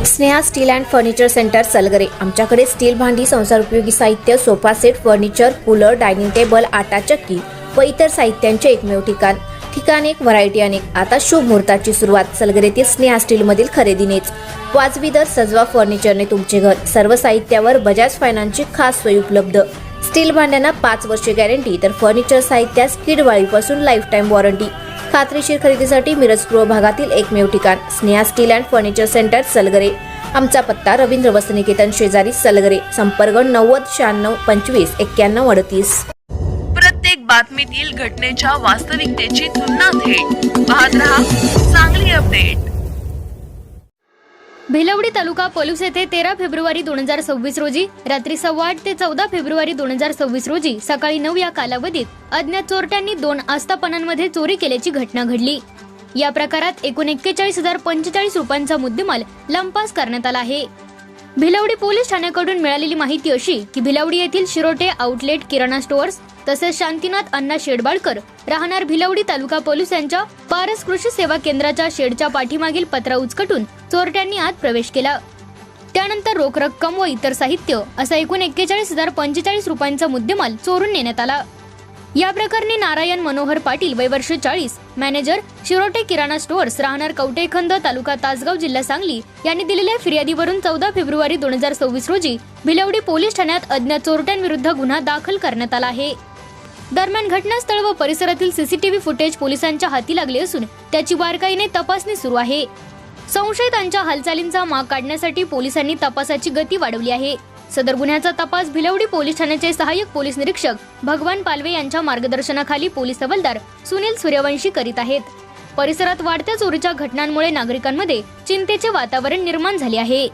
Sneha steel and furniture centre Salgare. आमच्याकडे steel भांडी, संसार उपयोगी साहित्य, sofa set, furniture, cooler, dining table, आटा चक्की व इतर साहित्यांचे एकमेव ठिकाण एक, व्हरायटी अनेक। आता शुभ मुहूर्ताची सुरुवात सलगरेतील स्नेहा स्टील मधील खरेदीनेच। वाजवी दर, सजवा फर्निचरने तुमचे घर। सर्व साहित्यावर बजाज फायनान्सची खास सोय उपलब्ध। स्टील भांड्यांना 5 वर्षे गॅरंटी, तर फर्निचर साहित्यास किडवाळीपासून लाईफ टाइम वॉरंटी। खात्रीशीर खरेदीसाठी मिरज पूर्व भागातील एकमेव ठिकाण Sneha steel and furniture centre Salgare. आमचा पत्ता रवींद्र वस्त्रनिकेतन शेजारी सलगरे। संपर्क 90 96 25 91 38। प्रत्येक बातमीतील घटनेच्या वास्तविकतेची तुलना थेट पाहत रहा चांगली अपडेट। भिलवडी तालुका पोलीस येथे 13 फेब्रुवारी 2026 रोजी रात्री 8:15 ते 14 फेब्रुवारी 2026 रोजी सकाळी 9 या कालावधीत अज्ञात चोरट्यांनी 2 आस्थापनांमध्ये चोरी केल्याची घटना घडली। या प्रकारात एकूण 41,045 रुपयांचा मुद्देमाल लंपास करण्यात आला आहे। भिलवडी पोलीस ठाण्याकडून मिळालेली माहिती अशी की भिलवडी येथील शिरोटे आउटलेट किराणा स्टोअर्स तसेच शांतीनाथ अण्णा शेडबाळकर राहणार भिलवडी तालुका पोलीस यांच्या पारस कृषी सेवा केंद्राच्या शेडच्या पाठीमागील पत्रा उचकटून चोरट्यांनी आत प्रवेश केला। त्यानंतर रोख रक्कम व इतर साहित्य असा एकूण 41,045 रुपयांचा मुद्देमाल चोरून नेण्यात आला। या प्रकरणी नारायण मनोहर पाटील वय वर्ष 40 मॅनेजर शिरोटे किराणा स्टोअर्स राहणार कवठेखंद तालुका तासगाव जिल्हा सांगली यांनी दिलेल्या फिर्यादीवरून 14 फेब्रुवारी 2026 रोजी भिलवडी पोलीस ठाण्यात अज्ञात चोरट्यांविरुद्ध गुन्हा दाखल करण्यात आला आहे। दरम्यान घटनास्थळ व परिसरातील सीसीटीव्ही फुटेज पोलिसांच्या हाती लागले असून त्याची बारकाईने तपासणी सुरू आहे। संशयितांच्या हालचालींचा माग काढण्यासाठी पोलिसांनी तपासाची गती वाढवली आहे। सदर गुन्ह्याचा तपास भिलवडी पोलीस ठाण्याचे सहाय्यक पोलीस निरीक्षक भगवान पालवे यांच्या मार्गदर्शनाखाली पोलीस हवालदार सुनील सूर्यवंशी करीत आहेत। परिसरात वाढत्या चोरीच्या घटनांमुळे नागरिकांमध्ये चिंतेचे वातावरण निर्माण झाले आहे।